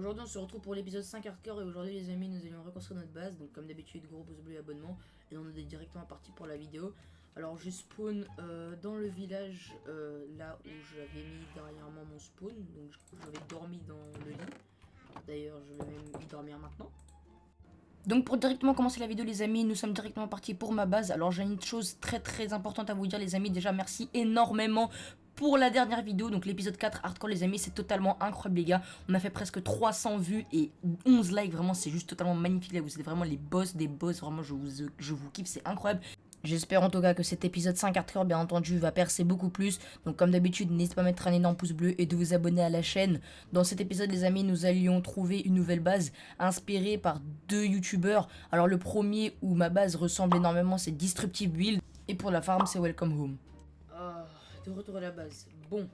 Aujourd'hui on se retrouve pour l'épisode 5 hardcore et aujourd'hui les amis nous allons reconstruire notre base. Donc comme d'habitude gros pouce bleu et abonnement. Et on est directement parti pour la vidéo. Alors je spawn dans le village là où j'avais mis dernièrement mon spawn. Donc j'avais dormi dans le lit. D'ailleurs je vais même y dormir maintenant. Donc pour directement commencer la vidéo les amis, nous sommes directement partis pour ma base. Alors j'ai une chose très importante à vous dire les amis. Déjà merci énormément pour la dernière vidéo, donc l'épisode 4 hardcore les amis, c'est totalement incroyable les gars. On a fait presque 300 vues et 11 likes, vraiment c'est juste totalement magnifique là. Vous êtes vraiment les boss des boss, vraiment je vous kiffe, c'est incroyable. J'espère en tout cas que cet épisode 5 hardcore bien entendu va percer beaucoup plus. Donc comme d'habitude n'hésitez pas à mettre un énorme pouce bleu et de vous abonner à la chaîne. Dans cet épisode les amis nous allions trouver une nouvelle base inspirée par deux youtubeurs. Alors le premier où ma base ressemble énormément c'est Disruptive Build. Et pour la farm c'est Welcome Home. De retour à la base. Bon,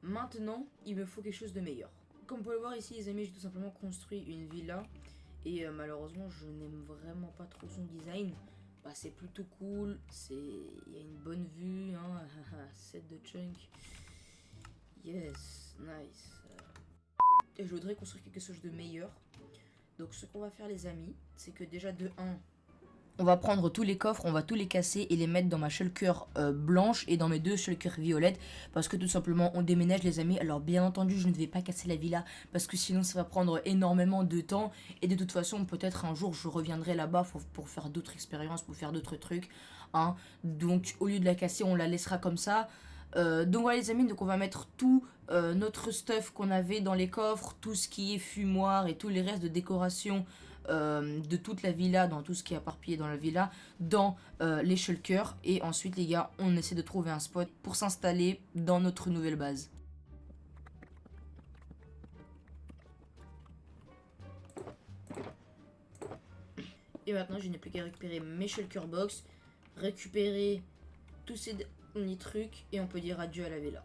maintenant il me faut quelque chose de meilleur. Comme vous pouvez le voir ici les amis j'ai tout simplement construit une villa. Et malheureusement je n'aime vraiment pas trop son design. Bah, c'est plutôt cool, il y a une bonne vue, hein, set de chunk. Yes, nice. Et je voudrais construire quelque chose de meilleur. Donc ce qu'on va faire les amis, c'est que déjà de 1, on va prendre tous les coffres, on va tous les casser et les mettre dans ma shulker blanche et dans mes deux shulkers violettes. Parce que tout simplement on déménage les amis. Alors bien entendu je ne vais pas casser la villa parce que sinon ça va prendre énormément de temps. Et de toute façon peut-être un jour je reviendrai là-bas pour faire d'autres expériences, pour faire d'autres trucs. Hein. Donc au lieu de la casser on la laissera comme ça. Donc voilà les amis, donc on va mettre tout notre stuff qu'on avait dans les coffres, tout ce qui est fumoir et tous les restes de décoration de toute la villa, dans tout ce qui est éparpillé dans la villa, dans les shulkers. Et ensuite les gars, on essaie de trouver un spot pour s'installer dans notre nouvelle base. Et maintenant je n'ai plus qu'à récupérer mes shulker box, récupérer tous ces derniers trucs et on peut dire adieu à la villa.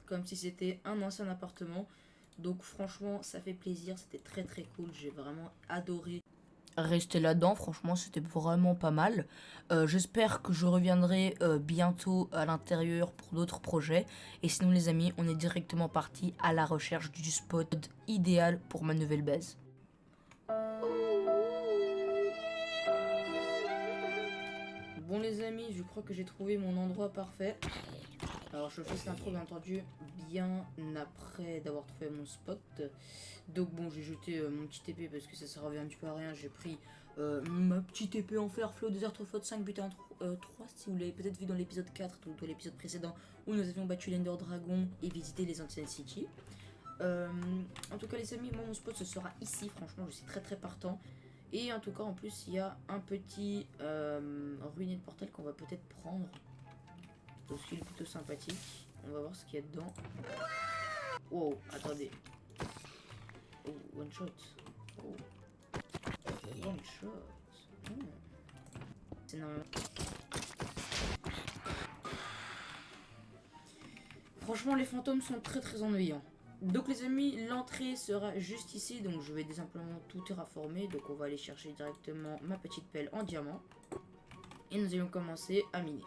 Comme si c'était un ancien appartement. Donc franchement ça fait plaisir, c'était très cool, j'ai vraiment adoré rester là-dedans, franchement c'était vraiment pas mal. J'espère que je reviendrai bientôt à l'intérieur pour d'autres projets. Et sinon les amis, on est directement parti à la recherche du spot idéal pour ma nouvelle base. Bon les amis, je crois que j'ai trouvé mon endroit parfait. Alors je fais cette intro bien entendu bien après d'avoir trouvé mon spot. Donc bon j'ai jeté mon petit épée parce que ça revient un petit peu à rien. J'ai pris ma petite épée en fer flow Desert Float 5 butin 3 si vous l'avez peut-être vu dans l'épisode 4, donc dans l'épisode précédent où nous avions battu l'Ender Dragon et visité les Ancient City. En tout cas les amis, moi mon spot ce sera ici, franchement je suis très partant. Et en tout cas en plus il y a un petit ruiné de portail qu'on va peut-être prendre. Donc il est plutôt sympathique. On va voir ce qu'il y a dedans. Wow, attendez. Oh, one shot. Oh. One shot. C'est normal. Franchement les fantômes sont très ennuyants. Donc les amis, l'entrée sera juste ici. Donc je vais simplement tout terraformer. Donc on va aller chercher directement ma petite pelle en diamant. Et nous allons commencer à miner.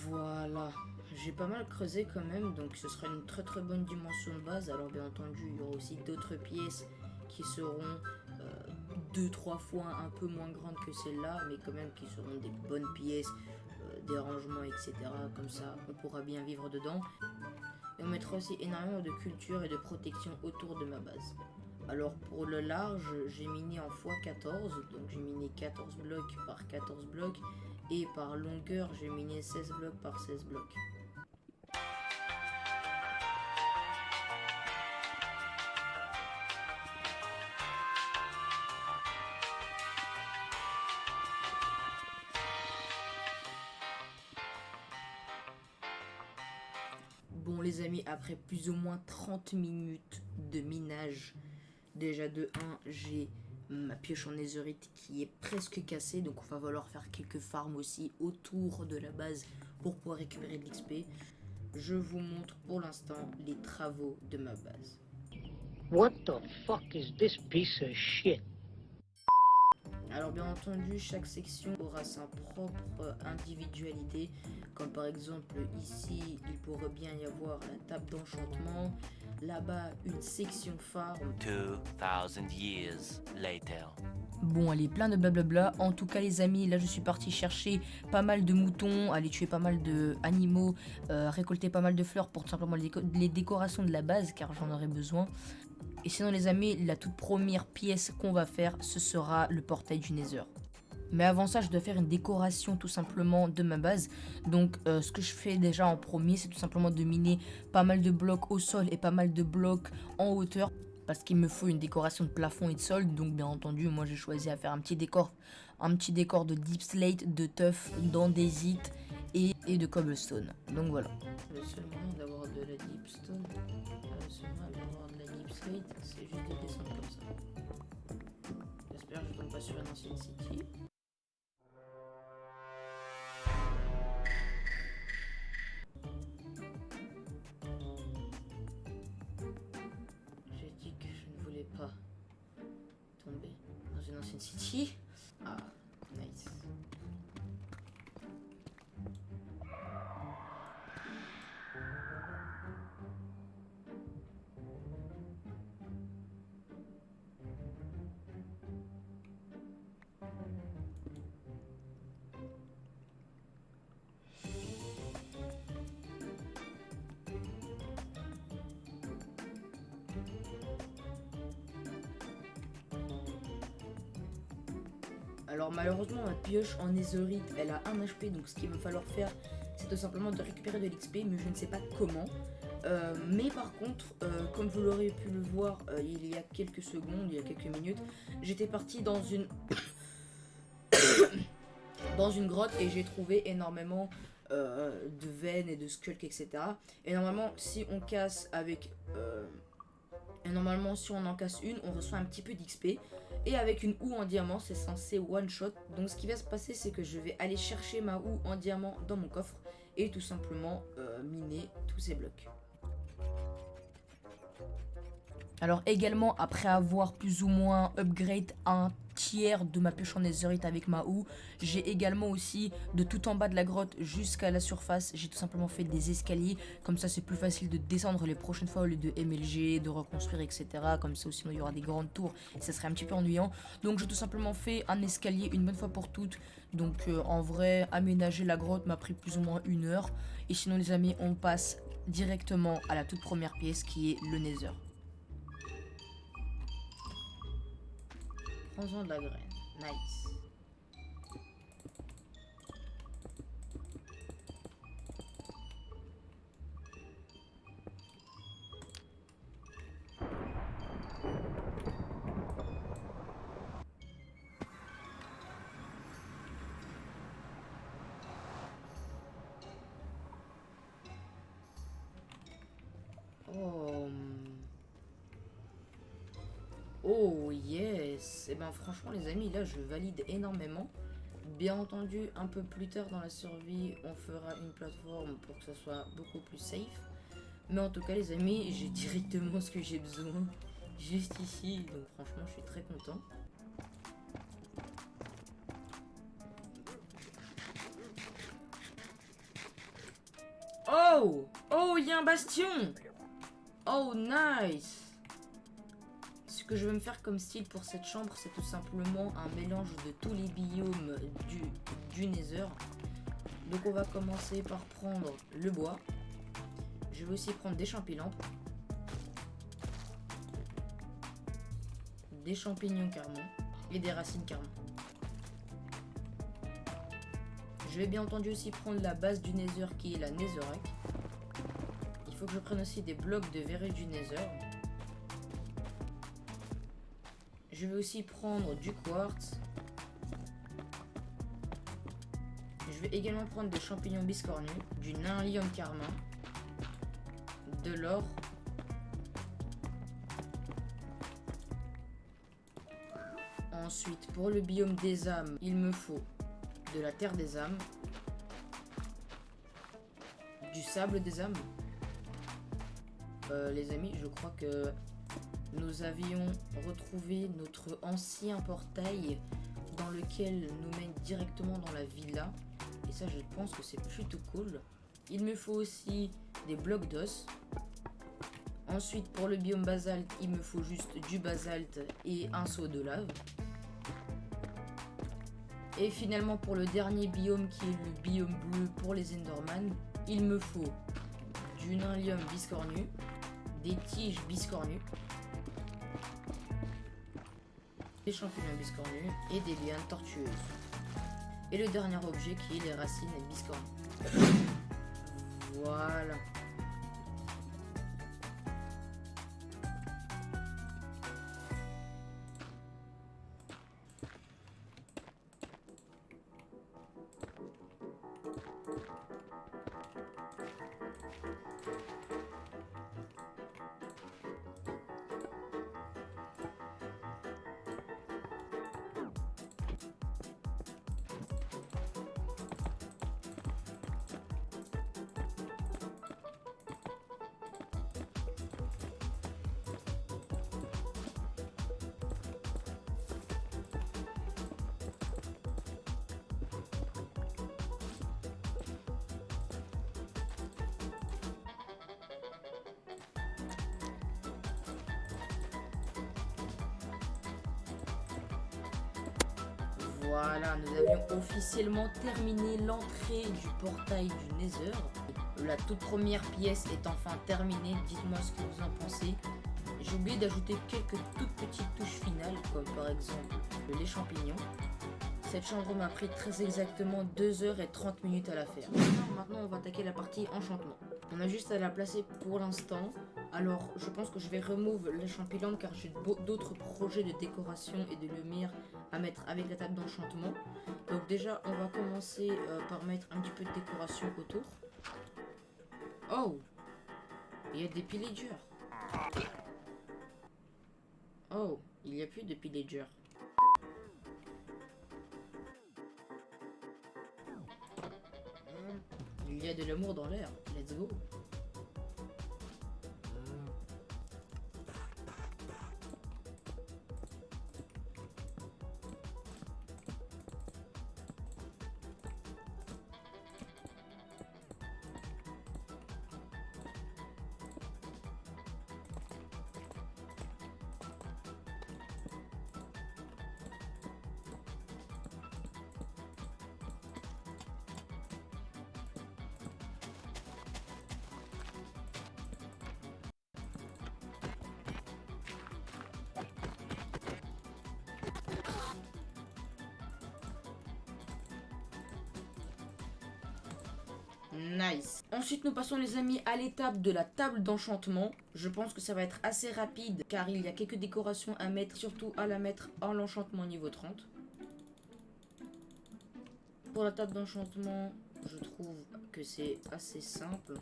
Voilà, j'ai pas mal creusé quand même, donc ce sera une très bonne dimension de base. Alors bien entendu, il y aura aussi d'autres pièces qui seront 2-3 fois un peu moins grandes que celle-là, mais quand même qui seront des bonnes pièces, des rangements, etc. Comme ça, on pourra bien vivre dedans. Et on mettra aussi énormément de culture et de protection autour de ma base. Alors pour le large, j'ai miné en x14, donc j'ai miné 14 blocs par 14 blocs. Et par longueur, j'ai miné 16 blocs par 16 blocs. Bon les amis, après plus ou moins 30 minutes de minage, déjà de 1, j'ai ma pioche en netherite qui est presque cassée, donc on va falloir faire quelques farms aussi autour de la base pour pouvoir récupérer de l'XP. Je vous montre pour l'instant les travaux de ma base. What the fuck is this piece of shit? Alors bien entendu, chaque section aura sa propre individualité, comme par exemple ici, il pourrait bien y avoir la table d'enchantement, là-bas une section farm. 2000 years later. Bon, allez, plein de blablabla. En tout cas, les amis, là, je suis parti chercher pas mal de moutons, aller tuer pas mal d'animaux, récolter pas mal de fleurs pour tout simplement les décorations de la base, car j'en aurai besoin. Et sinon, les amis, la toute première pièce qu'on va faire, ce sera le portail du Nether. Mais avant ça, je dois faire une décoration tout simplement de ma base. Donc, ce que je fais déjà en premier, c'est tout simplement de miner pas mal de blocs au sol et pas mal de blocs en hauteur. Parce qu'il me faut une décoration de plafond et de sol. Donc, bien entendu, moi, j'ai choisi à faire un petit décor de deep slate, de tuff, d'andésite et de cobblestone. Donc, voilà. Le seul moyen d'avoir de la deep stone, c'est juste de descendre comme ça. J'espère que je tombe pas sur une ancienne city. J'ai dit que je ne voulais pas tomber dans une ancienne city. Ah, nice. Alors malheureusement ma pioche en netherite elle a 1 HP, donc ce qu'il va falloir faire c'est tout simplement de récupérer de l'XP, mais je ne sais pas comment. Mais par contre, comme vous l'aurez pu le voir il y a quelques secondes, il y a quelques minutes, j'étais parti dans une dans une grotte et j'ai trouvé énormément de veines et de skulks, etc. Et normalement si on casse avec si on en casse une, on reçoit un petit peu d'XP. Et avec une houe en diamant, c'est censé one shot. Donc ce qui va se passer, c'est que je vais aller chercher ma houe en diamant dans mon coffre et tout simplement miner tous ces blocs. Alors également, après avoir plus ou moins upgrade un tiers de ma pioche en netherite avec ma houe, j'ai également aussi de tout en bas de la grotte jusqu'à la surface, j'ai tout simplement fait des escaliers. Comme ça c'est plus facile de descendre les prochaines fois au lieu de MLG, de reconstruire, etc. Comme ça, ou sinon il y aura des grandes tours et ça serait un petit peu ennuyant. Donc j'ai tout simplement fait un escalier une bonne fois pour toutes. Donc en vrai, aménager la grotte m'a pris plus ou moins 1 heure. Et sinon les amis, on passe directement à la toute première pièce qui est le Nether. Prends-en de la graine. Nice. Oh yes. Et ben franchement les amis, là je valide énormément. Bien entendu, un peu plus tard dans la survie, on fera une plateforme pour que ça soit beaucoup plus safe. Mais en tout cas les amis, j'ai directement ce que j'ai besoin juste ici. Donc franchement je suis très content. Oh! Oh, il y a un bastion! Oh, nice! Ce que je vais me faire comme style pour cette chambre, c'est tout simplement un mélange de tous les biomes du Nether. Donc on va commencer par prendre le bois. Je vais aussi prendre des champignons. Des champignons carmont et des racines carmont. Je vais bien entendu aussi prendre la base du Nether qui est la Netherrack. Il faut que je prenne aussi des blocs de verre du Nether. Je vais aussi prendre du quartz. Je vais également prendre des champignons biscornus, du nylium carmin, de l'or, Ensuite, pour le biome des âmes, il me faut de la terre des âmes, du sable des âmes. Les amis, je crois que nous avions retrouvé notre ancien portail dans lequel nous mène directement dans la villa. Et ça, je pense que c'est plutôt cool. Il me faut aussi des blocs d'os. Ensuite, pour le biome basalte, il me faut juste du basalte et un seau de lave. Et finalement, pour le dernier biome qui est le biome bleu pour les Enderman, il me faut du nylium biscornu, des tiges biscornues, des champignons biscornus et des lianes tortueuses. Et le dernier objet qui est les racines biscornues. Voilà. Voilà, nous avions officiellement terminé l'entrée du portail du Nether. La toute première pièce est enfin terminée, dites-moi ce que vous en pensez. J'ai oublié d'ajouter quelques toutes petites touches finales, comme par exemple les champignons. Cette chambre m'a pris très exactement 2h30 à la faire. Maintenant, on va attaquer la partie enchantement. On a juste à la placer pour l'instant. Alors, je pense que je vais remove les champignons car j'ai d'autres projets de décoration et de lumière à mettre avec la table d'enchantement. Donc déjà, on va commencer par mettre un petit peu de décoration autour. Oh, il y a des pillagers. Oh, il n'y a plus de pillagers. Il y a de l'amour dans l'air. Let's go. Nice. Ensuite, nous passons les amis à l'étape de la table d'enchantement. Je pense que ça va être assez rapide car il y a quelques décorations à mettre, surtout à la mettre en l'enchantement niveau 30. Pour la table d'enchantement, je trouve que c'est assez simple.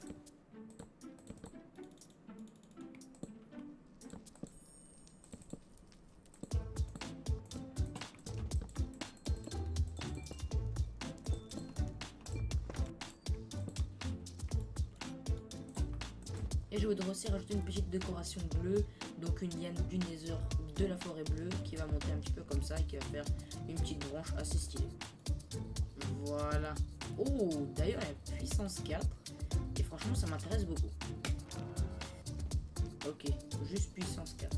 Et je voudrais aussi rajouter une petite décoration bleue, donc une liane du Nether de la forêt bleue qui va monter un petit peu comme ça et qui va faire une petite branche assez stylée. Voilà. Oh, d'ailleurs, il y a puissance 4 et franchement, ça m'intéresse beaucoup. Ok, juste puissance 4.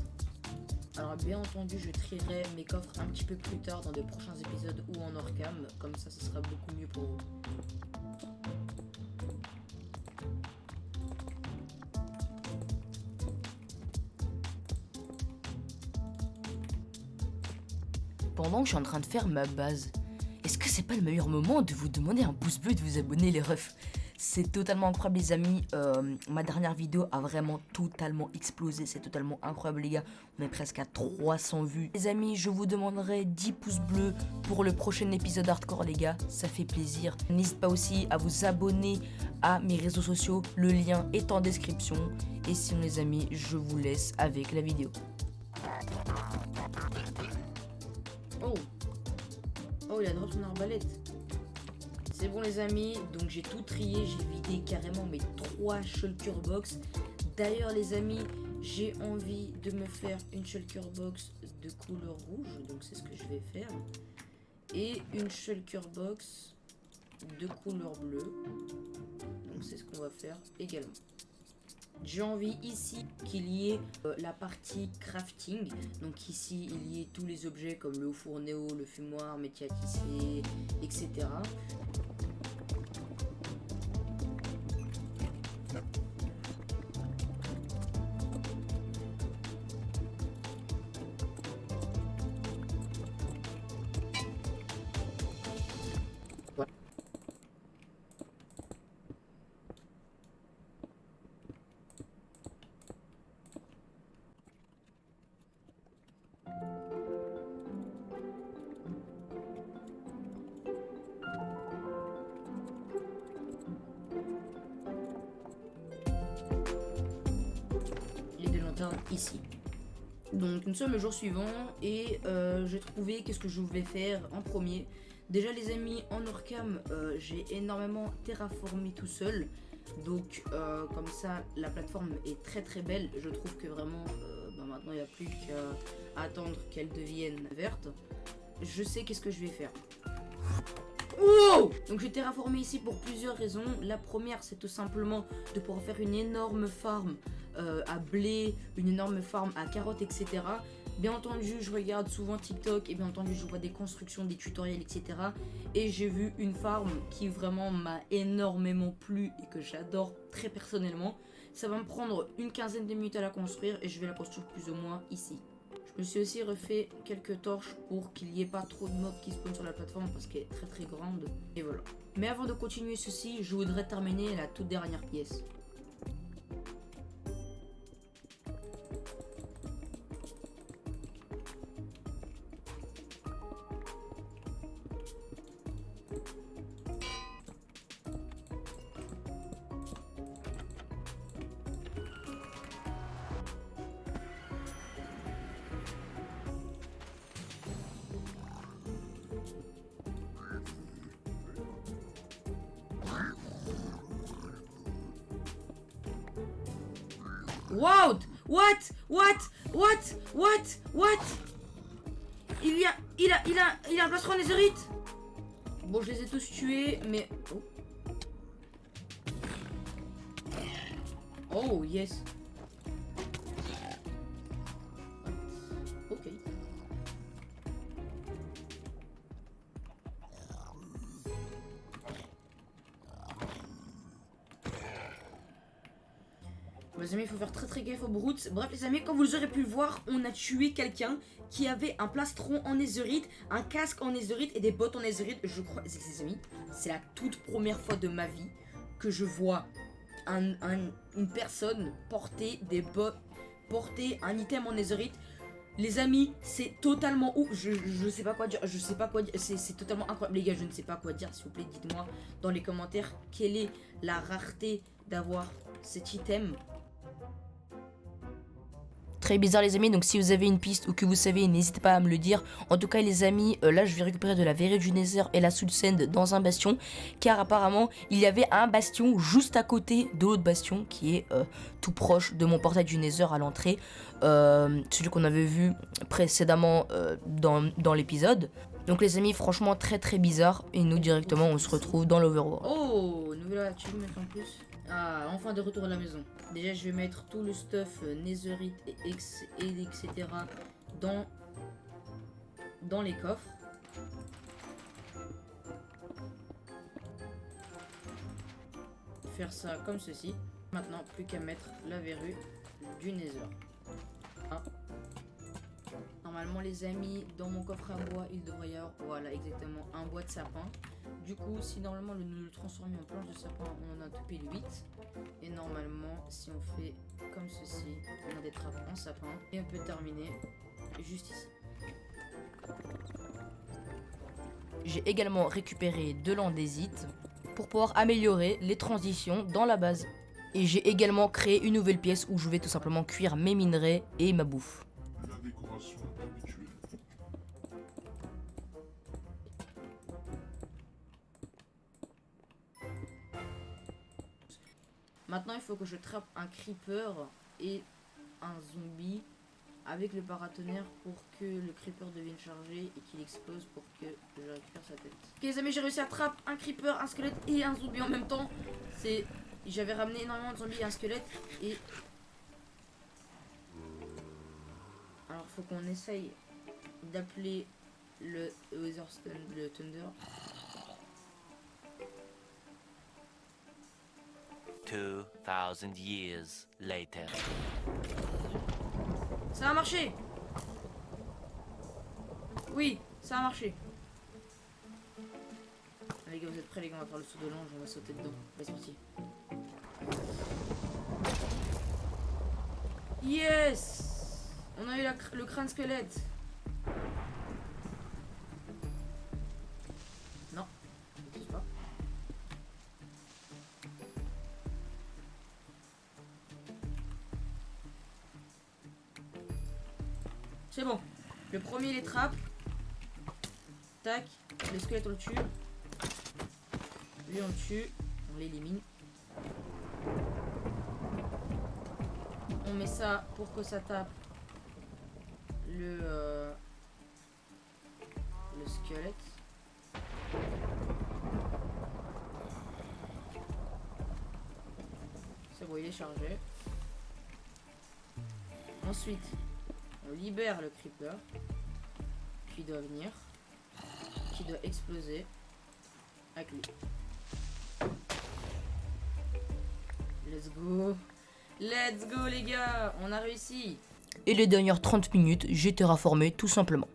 Alors, bien entendu, je trierai mes coffres un petit peu plus tard dans de prochains épisodes ou en hors cam, comme ça, ce sera beaucoup mieux pour vous. Pendant que je suis en train de faire ma base, est-ce que c'est pas le meilleur moment de vous demander un pouce bleu et de vous abonner les refs? C'est totalement incroyable les amis, ma dernière vidéo a vraiment totalement explosé, c'est totalement incroyable les gars, on est presque à 300 vues. Les amis, je vous demanderai 10 pouces bleus pour le prochain épisode hardcore les gars, ça fait plaisir. N'hésitez pas aussi à vous abonner à mes réseaux sociaux, le lien est en description. Et sinon les amis, je vous laisse avec la vidéo. Oh, il a drop son arbalète. C'est bon les amis, donc j'ai tout trié, j'ai vidé carrément mes 3 shulker box. D'ailleurs les amis, j'ai envie de me faire une shulker box de couleur rouge, donc c'est ce que je vais faire. Et une shulker box de couleur bleue, donc c'est ce qu'on va faire également. J'ai envie ici qu'il y ait la partie crafting. Donc ici il y ait tous les objets comme le four néo, le fumoir, métier à tisser, etc. Ici. Donc nous sommes le jour suivant et j'ai trouvé qu'est-ce que je vais faire en premier. Déjà les amis, en hors-cam, j'ai énormément terraformé tout seul. Donc comme ça la plateforme est très très belle. Je trouve que vraiment maintenant il n'y a plus qu'à attendre qu'elle devienne verte. Je sais qu'est-ce que je vais faire. Wow! Donc j'ai terraformé ici pour plusieurs raisons. La première c'est tout simplement de pouvoir faire une énorme farm à blé, une énorme farm à carottes, etc. Bien entendu je regarde souvent TikTok et bien entendu je vois des constructions, des tutoriels, etc. Et j'ai vu une farm qui vraiment m'a énormément plu et que j'adore très personnellement. Ça va me prendre une quinzaine de minutes à la construire et je vais la construire plus ou moins ici. Je me suis aussi refait quelques torches pour qu'il n'y ait pas trop de mobs qui spawnent sur la plateforme parce qu'elle est très très grande. Et voilà. Mais avant de continuer ceci, je voudrais terminer la toute dernière pièce. What? Il a un plastron netherite. Bon, je les ai tous tués, mais... Oh, yes. Ok. Les amis, il faut faire très très gaffe aux brutes. Bref les amis, comme vous aurez pu le voir, on a tué quelqu'un qui avait un plastron en netherite, un casque en netherite et des bottes en netherite. Je crois, les amis, c'est la toute première fois de ma vie que je vois une personne porter des bottes, porter un item en netherite. Les amis, c'est totalement ouf. Je sais pas quoi dire. Je sais pas quoi dire. C'est totalement incroyable. Les gars, je ne sais pas quoi dire. S'il vous plaît, dites-moi dans les commentaires quelle est la rareté d'avoir cet item. Très bizarre les amis, donc si vous avez une piste ou que vous savez, n'hésitez pas à me le dire. En tout cas les amis, là je vais récupérer de la verrue du Nether et la Soul Sand dans un bastion. Car apparemment il y avait un bastion juste à côté de l'autre bastion qui est tout proche de mon portail du Nether à l'entrée. Celui qu'on avait vu précédemment dans l'épisode. Donc les amis, franchement très très bizarre. Et nous directement on se retrouve dans l'Overworld. Oh, nouvelle achievement en plus. Ah, enfin de retour à la maison. Déjà je vais mettre tout le stuff netherite et etc. dans les coffres. Faire ça comme ceci. Maintenant plus qu'à mettre la verrue du Nether. Ah. Normalement les amis, dans mon coffre à bois il devrait y avoir, voilà exactement, un bois de sapin. Du coup si normalement nous le transformons en planche de sapin, on en a tout pile 8. Et normalement si on fait comme ceci, on a des trappes en sapin. Et on peut terminer juste ici. J'ai également récupéré de l'andésite pour pouvoir améliorer les transitions dans la base. Et j'ai également créé une nouvelle pièce où je vais tout simplement cuire mes minerais et ma bouffe. La décoration habituelle. Maintenant, il faut que je trappe un creeper et un zombie avec le paratonnerre pour que le creeper devienne chargé et qu'il explose pour que je récupère sa tête. Ok les amis, j'ai réussi à trapper un creeper, un squelette et un zombie en même temps. J'avais ramené énormément de zombies et un squelette et... Alors faut qu'on essaye d'appeler le le Thunder. 2,000 years later. Ça a marché. Oui, ça a marché. Les gars, vous êtes prêts les gars, on va faire le saut de l'ange, on va sauter dedans. C'est parti. Yes. On a eu le crâne squelette. Non, je sais pas. C'est bon. Le premier il les trappe. Tac. Le squelette on le tue. Lui on le tue. On l'élimine. On met ça pour que ça tape le squelette. C'est bon, il est chargé. Ensuite, on libère le creeper qui doit venir, qui doit exploser avec lui. Let's go. Let's go les gars, on a réussi. Et les dernières 30 minutes, j'ai terraformé tout simplement.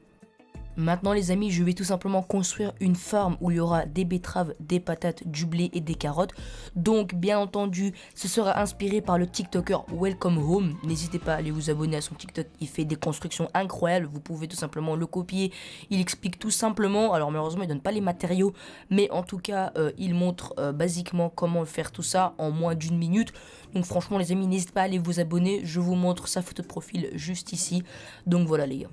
Maintenant les amis, je vais tout simplement construire une farm où il y aura des betteraves, des patates, du blé et des carottes. Donc bien entendu, ce sera inspiré par le TikToker Welcome Home. N'hésitez pas à aller vous abonner à son TikTok, il fait des constructions incroyables. Vous pouvez tout simplement le copier, il explique tout simplement. Alors malheureusement il donne pas les matériaux, mais en tout cas il montre basiquement comment faire tout ça en moins d'1 minute. Donc franchement les amis, n'hésitez pas à aller vous abonner, je vous montre sa photo de profil juste ici. Donc voilà les gars.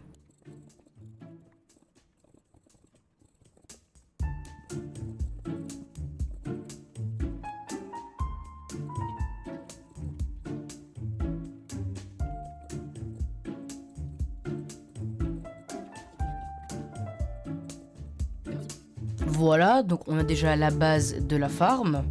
Voilà, donc on a déjà la base de la farm.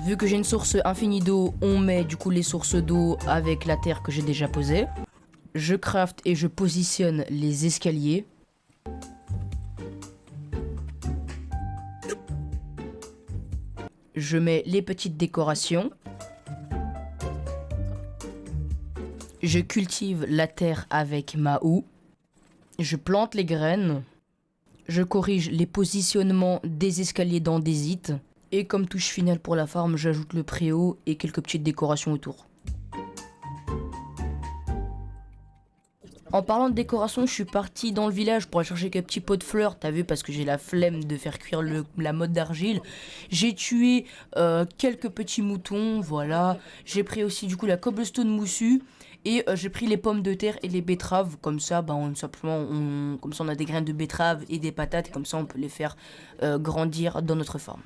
Vu que j'ai une source infinie d'eau, on met du coup les sources d'eau avec la terre que j'ai déjà posée. Je craft et je positionne les escaliers. Je mets les petites décorations. Je cultive la terre avec ma houe. Je plante les graines. Je corrige les positionnements des escaliers d'andésite. Et comme touche finale pour la farm, j'ajoute le préau et quelques petites décorations autour. En parlant de décoration, je suis parti dans le village pour aller chercher quelques petits pots de fleurs, t'as vu, parce que j'ai la flemme de faire cuire la motte d'argile. J'ai tué quelques petits moutons, voilà. J'ai pris aussi du coup la cobblestone moussue et j'ai pris les pommes de terre et les betteraves. Comme ça, comme ça on a des graines de betteraves et des patates, et comme ça on peut les faire grandir dans notre farm.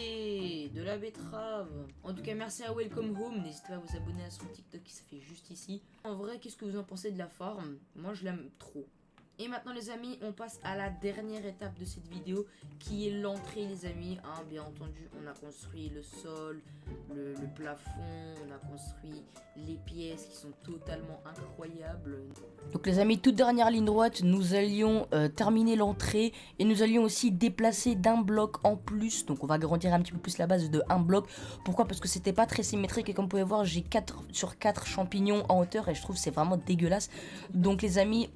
Et de la betterave. En tout cas, merci à Welcome Home. N'hésitez pas à vous abonner à son TikTok qui s'affiche juste ici. En vrai, qu'est-ce que vous en pensez de la farm? Moi, je l'aime trop. Et maintenant les amis, on passe à la dernière étape de cette vidéo qui est l'entrée les amis. Hein, bien entendu, on a construit le sol, le plafond, on a construit les pièces qui sont totalement incroyables. Donc les amis, toute dernière ligne droite, nous allions terminer l'entrée et nous allions aussi déplacer d'un bloc en plus. Donc on va agrandir un petit peu plus la base de un bloc. Pourquoi? Parce que c'était pas très symétrique et comme vous pouvez voir, j'ai 4 sur 4 champignons en hauteur et je trouve que c'est vraiment dégueulasse. Donc les amis,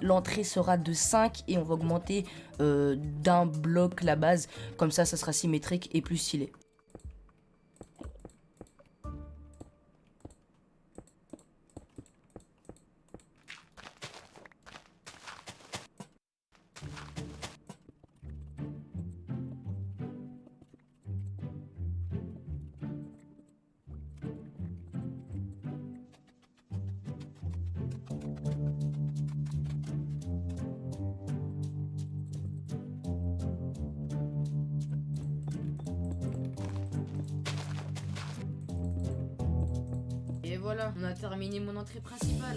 l'entrée sera de 5 et on va augmenter d'un bloc la base. Comme ça sera symétrique et plus stylé. voilà, on a terminé mon entrée principale.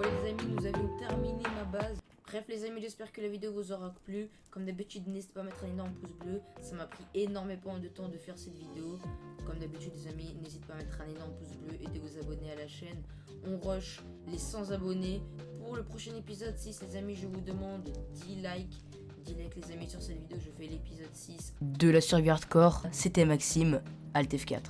Voilà les amis, nous avions terminé ma base. Bref les amis, j'espère que la vidéo vous aura plu. Comme d'habitude, n'hésitez pas à mettre un énorme pouce bleu. Ça m'a pris énormément de temps de faire cette vidéo. Comme d'habitude les amis, n'hésitez pas à mettre un énorme pouce bleu et de vous abonner à la chaîne. On rush les 100 abonnés. Pour le prochain épisode 6 les amis, je vous demande 10 likes. 10 likes les amis sur cette vidéo, je fais l'épisode 6. De la survie hardcore, c'était Maxime, Alt F4.